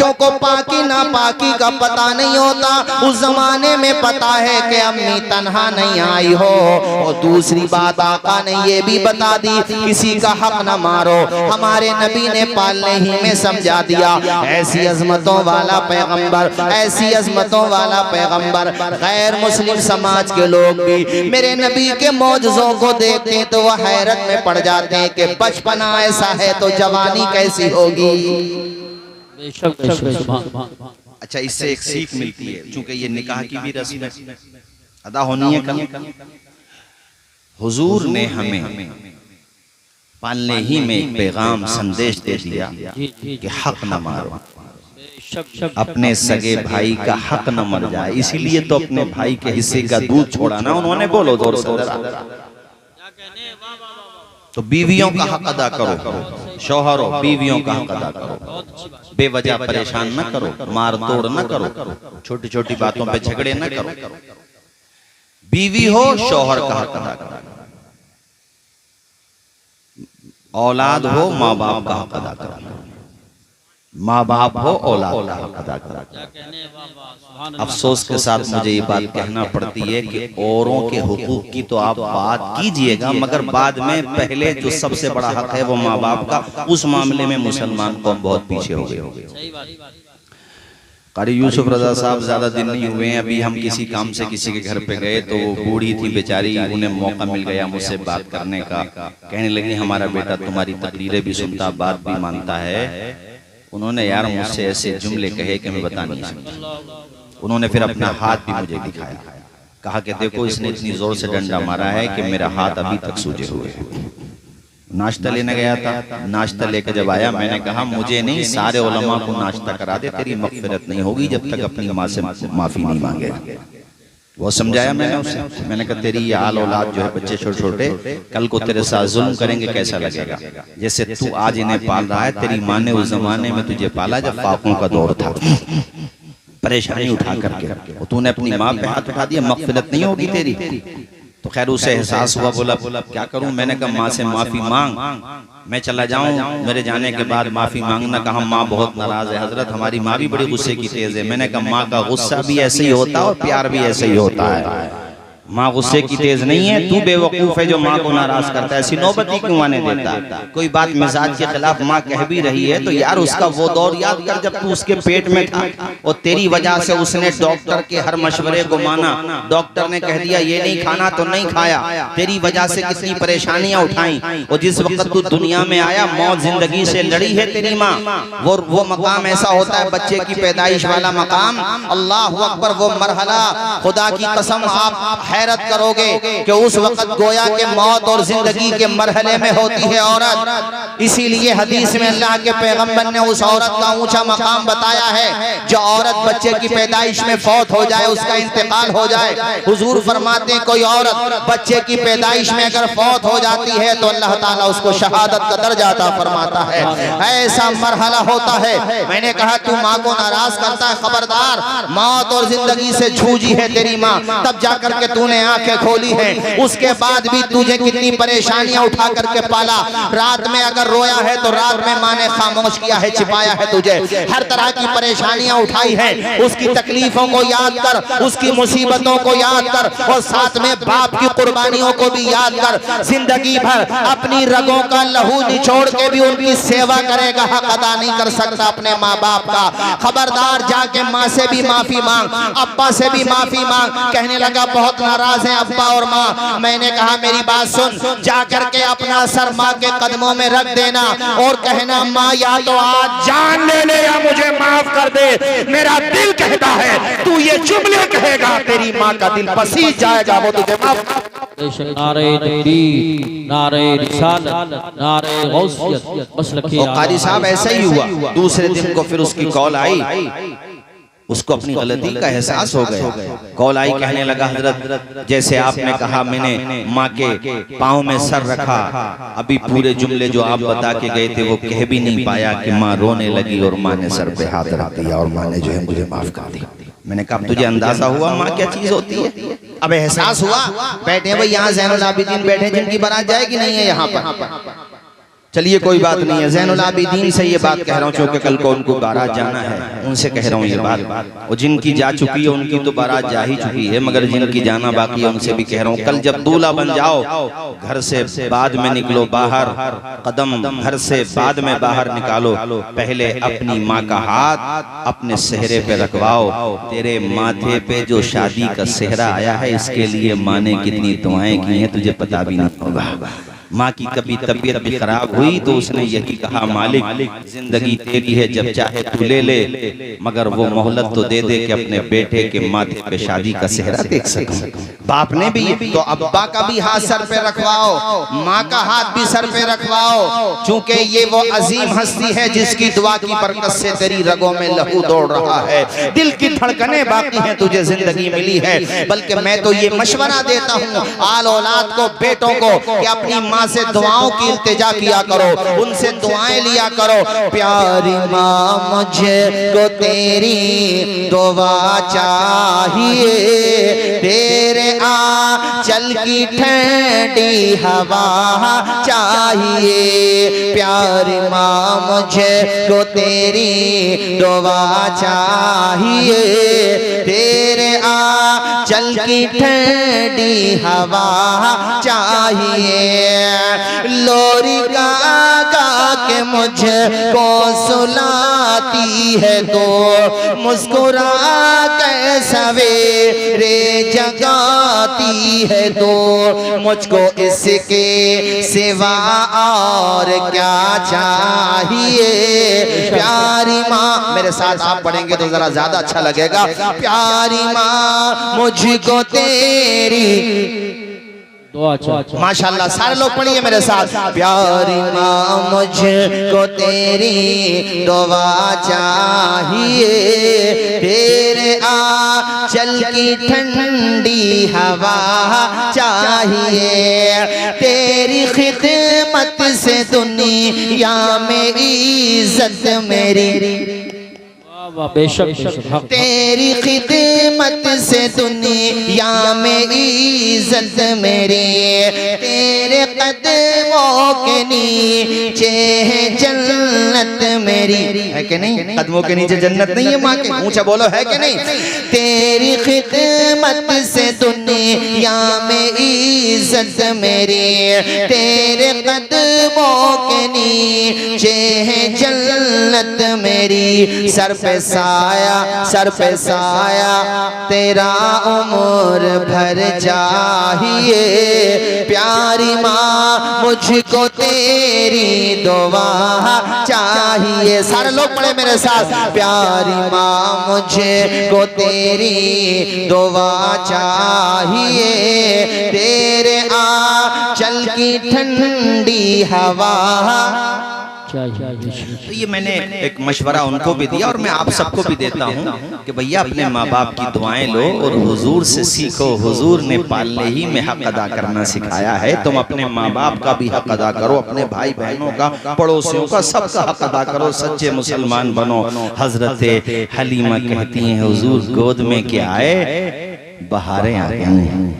बच्चों को पाकी ना पाकी का पता नहीं होता, उस जमाने में पता है कि अम्मी तन्हा नहीं आई हो। और दूसरी बात आका ने ये भी बता दी किसी का हक न मारो। हमारे नबी ने पालने ही में समझा दिया। ऐसी अजमतों वाला पैगंबर, ऐसी अजमतों वाला पैगंबर, गैर मुस्लिम समाज के लोग भी मेरे नबी के मौजज़ों को देखते हैं तो वह हैरत में पड़ जाते हैं कि बचपना ऐसा है तो जवानी कैसी होगी। अच्छा, इससे एक सीख मिलती है, चूंकि ये निकाह की भी रस्म अदा होनी है कल। हुजूर ने हमें पालने ही में एक पैगाम संदेश दे दिया कि हक न मारो, अपने सगे भाई का हक न मर जाए। इसीलिए तो अपने भाई के हिस्से का दूध छोड़ा ना उन्होंने। बोलो जोर से। तो बीवियों का हक अदा करो, शौहरों बीवियों का हक अदा करो, बेवजह परेशान न करो, मार तोड़ न करो, छोटी छोटी बातों पे झगड़े न करो। बीवी हो शौहर का हक अदा करो, औलाद हो माँ बाप का हक अदा करो, माँ बाप हो औलाद का हक अदा करो। अफसोस के साथ मुझे ये बात कहना पड़ती है कि औरों के हुकूक की तो आप बात कीजिएगा, मगर बाद में पहले जो सबसे बड़ा हक है वो माँ बाप का, उस मामले में मुसलमान कौम बहुत पीछे हो गए। कारी यूसुफ रजा साहब ज्यादा दिन नहीं हुए हैं, अभी हम किसी काम से किसी के घर पे गए तो वो बूढ़ी थी बेचारी, उन्हें मौका मिल गया मुझसे बात करने का। कहने लगी हमारा बेटा तुम्हारी तकरीरें भी सुनता, बात भी मानता है। उन्होंने यार मुझसे ऐसे जुमले कहे कि मैं बता नहीं सकता। उन्होंने फिर अपना हाथ भी मुझे दिखाया, कहा कि देखो इसने इतनी जोर से डंडा मारा है कि मेरा हाथ अभी तक सूजे हुए हैं। नाश्ता लेने गया था, नाश्ता लेकर जब आया मैंने कहा मुझे नहीं सारे उलमा को नाश्ता करा दे, तेरी मगफिरत नहीं होगी जब तक अपनी माँ से माफी नहीं मांगे। वो समझाया मैंने उसे, मैंने कहा तेरी ये आल औलाद जो है बच्चे छोटे छोटे कल को तेरे साथ जुल्म करेंगे कैसा लगेगा। जैसे तू आज इन्हें पाल रहा है, तेरी माँ ने उस जमाने में तुझे पाला जब फाकों का दौर था, परेशानी उठा करके तूने अपनी माँ पे हाथ उठा दिया, मगफिरत नहीं होगी तेरी। तो खैर उसे एहसास हुआ, बोला क्या करूं। मैंने कहा माँ से माफी मांग, मैं चला जाऊं, मेरे जाने के बाद माफी मांगना। कहा माँ बहुत नाराज है हजरत, हमारी माँ भी बड़ी गुस्से की तेज है। मैंने कहा माँ का गुस्सा भी ऐसे ही होता है और प्यार भी ऐसे ही होता है। माँ गुस्से की तेज नहीं है, तू बेवकूफ है जो माँ को नाराज करता है। ऐसी नौबती क्यों आने देता है? कोई बात मिजाज के खिलाफ माँ कह भी रही है तो यार उसका वो दौर याद कर जब तू उसके पेट में था और तेरी वजह से उसने डॉक्टर के हर मशवरे को माना। डॉक्टर ने कह दिया ये नहीं खाना तो नहीं खाया, तेरी वजह से कितनी परेशानियां उठाई। और जिस वक्त तू दुनिया में आया मौत जिंदगी से लड़ी है तेरी माँ। वो मकाम ऐसा होता है बच्चे की पैदाइश वाला मकाम, अल्लाह अकबर, वो मरहला खुदा की कसम आप हैरत करोगे कि उस वक्त गोया के मौत और जिंदगी के मरहले में होती है औरत। इसीलिए हदीस में अल्लाह के पैगंबर ने उस औरत का ऊंचा मकाम बताया है जो औरत बच्चे की पैदाइश में फौत हो जाए, उसका इंतकाल हो जाए। हुजूर फरमाते हैं कोई औरत बच्चे की पैदाइश में अगर फौत हो जाती है तो अल्लाह ताला उसको शहादत का दर्जा अता फरमाता है। ऐसा मरहला होता है। मैंने कहा तू माँ को नाराज करता है, खबरदार, मौत और जिंदगी से जूझी है तेरी माँ, तब जाकर के तूने आंखें खोली हैं। उसके बाद भी तुझे कितनी परेशानियां उठा करके पाला। रात में अगर रोया है तो रात में माँ ने खामोश किया है, छिपाया है तुझे। हर तरह की परेशानियां उठाई है। उसकी तकलीफों को याद कर, उसकी मुसीबतों को याद कर और साथ में बाप की कुर्बानियों को भी याद कर। जिंदगी भर अपनी रगों का लहू निचोड़ के भी उनकी सेवा करेगा, हक अदा नहीं कर सकता अपने माँ बाप का। खबरदार, जाके माँ से भी माफी मांग, अब्बा से भी माफी मांग। कहने लगा बहुत नाराज है अब्बा और माँ। मैंने कहा मेरी बात सुन, जाकर के अपना सर माँ के कदमों में रख देना और कहना माँ या तो आज जान ले ले या मुझे माफ कर दे। मेरा दिल कहता है तू ये जुमले कहेगा तेरी माँ का दिल पसीज जाएगा, वो तुझे माफ। नारे तकबीर, नारे रिसालत, नारे गौसियत, मसलक। और कारी साहब ऐसा ही हुआ। दूसरे दिन को फिर उसकी कॉल आई, उसको अपनी गलती का एहसास हो गया। कॉल आई, कहने लगा हजरत जैसे आपने कहा मैंने माँ के पाँव में सर रखा, अभी पूरे जुमले जो आप बता के गए थे वो कह भी नहीं पाया कि माँ रोने लगी और माँ ने सर पे हाथ रख दिया और माँ ने जो है मुझे माफ कर दिया। मैंने कहा तुझे अंदाजा हुआ माँ क्या चीज होती है? अब एहसास हुआ। बैठे भाई यहाँ ज़ैनुल आबिदीन बैठे जिनकी बारात जाएगी नहीं है यहाँ पर, चलिए कोई बात नहीं है, ज़ैनुल आबिदीन से ये बात कह रहा हूँ क्योंकि कल को उनको बारात जाना है, उनसे कह रहा हूँ ये बात। और जिनकी जा चुकी है उनकी तो बारात जा ही चुकी है, मगर जिनकी जाना बाकी है उनसे भी कह रहा हूँ, कल जब दूल्हा बन जाओ घर से बाद में निकलो बाहर, कदम घर से बाद में बाहर निकालो, पहले अपनी माँ का हाथ अपने सेहरे पे रखवाओ। तेरे माथे पे जो शादी का सेहरा आया है इसके लिए माँ ने कितनी दुआएं की हैं तुझे पता भी नहीं होगा। माँ की कभी तबीयत भी खराब हुई तो उसने यही कहा, मालिक जिंदगी तेरी है, जब चाहे तू ले ले, मगर वो मोहलत तो दे दे कि अपने बेटे के माथे पे शादी का सेहरा देख सकूं। बाप ने भी तो अब्बा का भी हाथ सर पे रखवाओ, माँ का हाथ भी सर पे रखवाओ, क्योंकि ये वो अजीम हस्ती है जिसकी दुआ की बरकत से तेरी रगों में लहू दौड़ रहा है, दिल की धड़कनें बाकी हैं, तुझे जिंदगी मिली है। बल्कि मैं तो ये मशवरा देता हूँ आल औलाद को, बेटों को, कि अपनी माँ से दुआओं की इल्तिजा किया करो, उनसे दुआएं लिया करो। प्यारी माँ मुझे को तेरी दुआ चाहिए, तेरे आंचल की ठंडी हवा चाहिए। प्यारी माँ मुझे को तेरी दुआ चाहिए, तेरे आंचल की ठंडी हवा चाहिए। लोरी गा के मुझको सुलाती है तो मुस्कुरा के सवेरे जगाती है तो मुझको इसके सिवा और क्या चाहिए। प्यारी माँ, मेरे साथ आप पढ़ेंगे तो जरा ज्यादा अच्छा लगेगा। प्यारी माँ मुझको तेरी माशाल्लाह, सारे लोग पढ़िए मेरे साथ। प्यारी माँ मुझको तेरी दुआ चाहिए, तेरे आंचल की ठंडी हवा चाहिए। तेरी खिदमत से दुनिया में इज्जत मेरी, तेरी खिदमत से दुनिया में इज्जत मेरी, तेरे कदमों के नीचे है जन्नत मेरी, है कि नहीं? कदमों के नीचे जन्नत नहीं है माँ के, ऊंचा बोलो, है कि नहीं? तेरी खिदमत से दुनिया में इज्जत मेरी, तेरे कदमों के नीचे है जन्नत मेरी। सर पे साया, सर पे साया तेरा उम्र भर चाहिए। प्यारी माँ मुझको तेरी दुआ चाहिए। सारे लोग पढ़े मेरे साथ। प्यारी माँ मुझको तेरी दुआ चाहिए, तेरे आंचल की ठंडी हवा। तो ये मैंने एक मशवरा उनको भी दिया और मैं आप सबको भी देता हूँ कि भैया अपने माँ बाप की दुआएं लो और हुजूर से सीखो। हुजूर ने पालने ही में हक अदा करना सिखाया है, तुम अपने माँ बाप का भी हक अदा करो, अपने भाई बहनों का, पड़ोसियों का, सबका हक अदा करो, सच्चे मुसलमान बनो। हजरत हलीमा कहती हैं हुजूर गोद में के आए बहारें आ गई,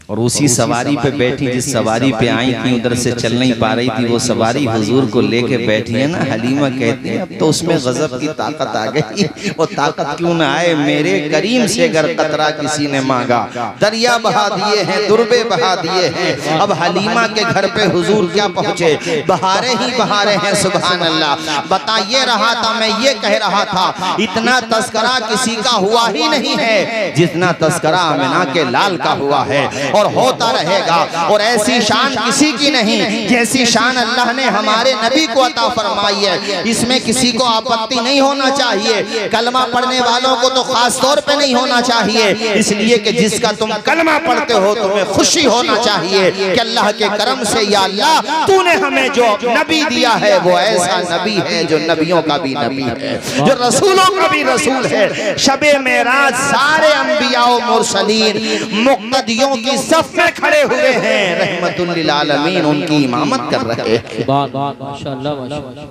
और उसी सवारी पे बैठी जिस सवारी पे आई थी उधर से चल नहीं पा रही थी, वो सवारी हुजूर को लेके बैठी है ना। हलीमा कहती है अब तो उसमें गजब की ताकत आ गई। वो ताकत क्यों ना आए, मेरे करीम से अगर कतरा किसी ने मांगा, दरिया बहा दिए हैं, दुर्बे बहा दिए हैं। अब हलीमा के घर पे हुजूर क्या पहुंचे, बहारे ही बहारे हैं। सुभान अल्लाह। बताइए रहा था मैं, ये कह रहा था इतना तस्करा किसी का हुआ ही नहीं है जितना तस्करा आमिना के लाल का हुआ है, और होता रहेगा। और ऐसी शान किसी की नहीं जैसी शान अल्लाह ने हमारे नबी को अता फरमाई है। इसमें किसी को आपत्ति नहीं होना चाहिए। कलमा पढ़ने वालों को तो खास तौर पे नहीं होना चाहिए, इसलिए कि जिसका तुम कलमा पढ़ते हो तुम्हें खुशी होना चाहिए कि अल्लाह के करम से या अल्लाह तूने हमें जो नबी दिया है वो ऐसा नबी है जो नबियों का भी नबी है, जो रसूलों का भी रसूल है। शबे मेराज सारे अंबिया और मुरसलीन मुक्तदियों की सफ में खड़े हुए हैं, रहमतुल लिल आलमीन उनकी इमामत कर रहे हैं। माशाअल्लाह माशाअल्लाह।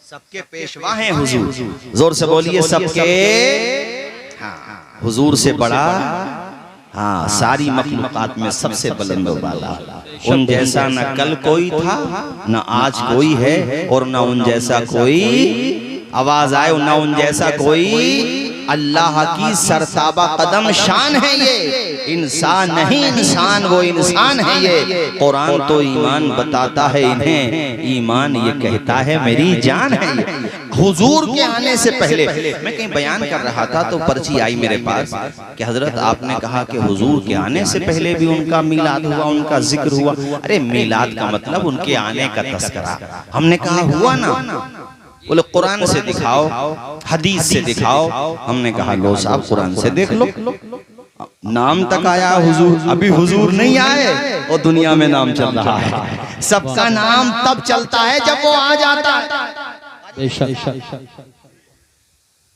सबके पेशवा हैं हुजूर, जोर से बोलिए सबके। हाँ, हुजूर से बड़ा, हाँ, सारी मखलूकात में सबसे बुलंद वाला उन जैसा न कल कोई था, न आज कोई है, और न उन जैसा कोई, आवाज आए, न उन जैसा कोई। अल्लाह की सरताबा कदम शान है ये, इंसान नहीं इंसान वो इंसान है ये। कुरान तो ईमान बताता है इन्हें, ईमान ये कहता है मेरी जान है ये। हुजूर के आने से पहले मैं कहीं बयान कर रहा था तो पर्ची आई मेरे पास कि हजरत आपने कहा कि हुजूर के आने से पहले भी उनका मिलाद हुआ, उनका जिक्र हुआ। अरे मिलाद का मतलब उनके आने का तस्करा। हमने कहा हुआ ना, बोले कुरान से दिखाओ, हदीस से दिखाओ। हमने कहा लो साहब कुरान से देख लो, नाम तक आया हुजूर, अभी हुजूर नहीं आए और दुनिया में नाम चल रहा है। सबका नाम तब चलता है जब वो आ जाता है।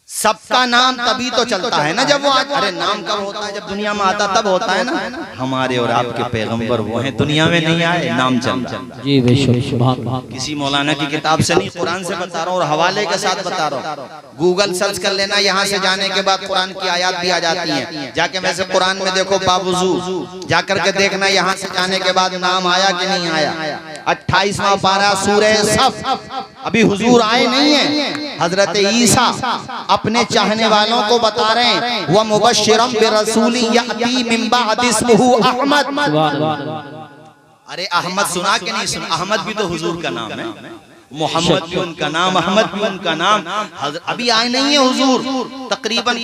सबका नाम तभी तो चलता है ना जब वो आता। अरे नाम कब होता है? जब दुनिया में आता तब होता है ना। हमारे और आपके पैगंबर वो हैं, दुनिया में नहीं आए, नाम चलता। जी बेशक। किसी मौलाना की किताब से नहीं, कुरान से बता रहा हूँ और हवाले के साथ बता रहा हूँ। गूगल सर्च कर लेना, यहाँ से जाने के बाद कुरान की आयत भी आ जाती है। जाके वैसे कुरान में देखो बावजूद जाकर के देखना, यहाँ से जाने के बाद नाम आया कि नहीं आया। 28वां पारा सूरह सफ। अभी हुजूर आए नहीं है। हजरत ईसा अपने चाहने वालों को बता रहे हैं, वह मुबश्शिरम बिरसूली याती मिन बअदि इस्मुहु अहमद। अरे अहमद सुना कि नहीं सुना? अहमद भी तो हुजूर का नाम है, मोहम्मद भी उनका नाम, अहमद भी उनका नाम। अभी आए नहीं है हुजूर, तकरीबन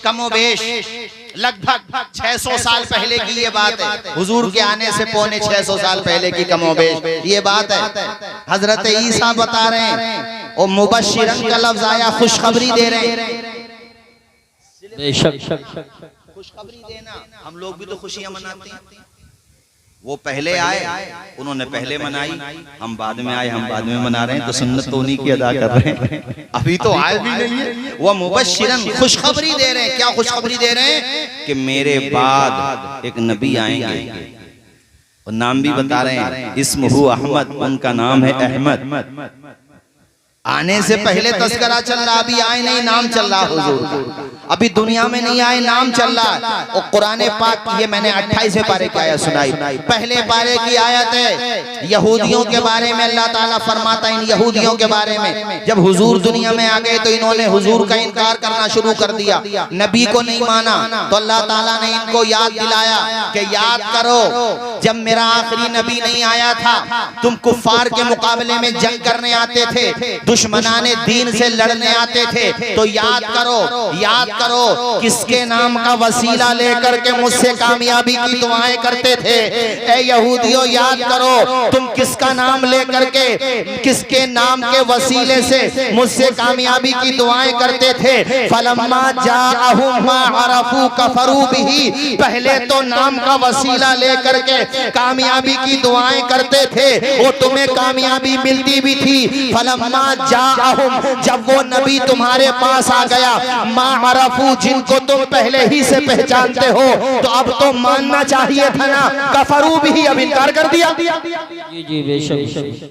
कमोबेश लगभग 600 साल पहले की ये बात है। हुजूर के आने से पौने 600 साल पहले की कमोबेश ये बात है। हजरत ईसा बता रहे हैं, और मुबश्शिरन का लफ्ज आया, खुशखबरी दे रहे हैं। खुशखबरी देना, हम लोग भी तो खुशियां मनाते हैं। वो पहले आए, उन्होंने पहले मनाई, हम बाद में आए, हम बाद में मना रहे हैं, तो सुन्नत तो उन्हीं की अदा कर रहे हैं। अभी तो आए भी नहीं है। वह मुबश्शिरन खुशखबरी दे रहे हैं। क्या खुशखबरी दे रहे हैं? कि मेरे बाद एक नबी आएंगे, और नाम भी बता रहे हैं, इस्मुहु अहमद, उनका नाम है अहमद। आने से पहले तस्करा चल रहा, अभी आए नहीं, नाम चल रहा हुजूर। अभी दुनिया में नहीं आए, नाम चल रहा। और कुरान पाक की ये मैंने 28वें पारे की आयत सुनाई। पहले पारे की आयत है यहूदियों के बारे में। अल्लाह ताला फरमाता है इन यहूदियों के बारे में, जब हुजूर दुनिया में आ गए तो इन्होंने हुजूर का इनकार करना शुरू कर दिया, नबी को नहीं माना। तो अल्लाह ताला ने इनको याद दिलाया कि याद करो जब मेरा आखिरी नबी नहीं आया था, तुम कुफ्फार के मुकाबले में जंग करने आते थे, दुश्मनाने दीन से लड़ने आते थे। तो याद करो किसके नाम का वसीला लेकर के मुझसे कामयाबी की दुआएं करते थे। ए यहूदियों याद करो, तुम किसका नाम लेकर के, किसके नाम के वसीले से मुझसे कामयाबी की दुआएं करते थे। फलम्मा जाअहुम मा अरफू कफरू बिही, पहले तो नाम का वसीला लेकर के कामयाबी की दुआएं करते थे, वो तुम्हें कामयाबी मिलती भी थी। फलम्मा जाअहुम, जब वो नबी तुम्हारे पास आ गया, मा अरफू, जिनको तुम पहले ही से पहचानते हो, तो अब तो मानना चाहिए था ना। कफरू भी, अब इनकार कर दिया। जी बेशक।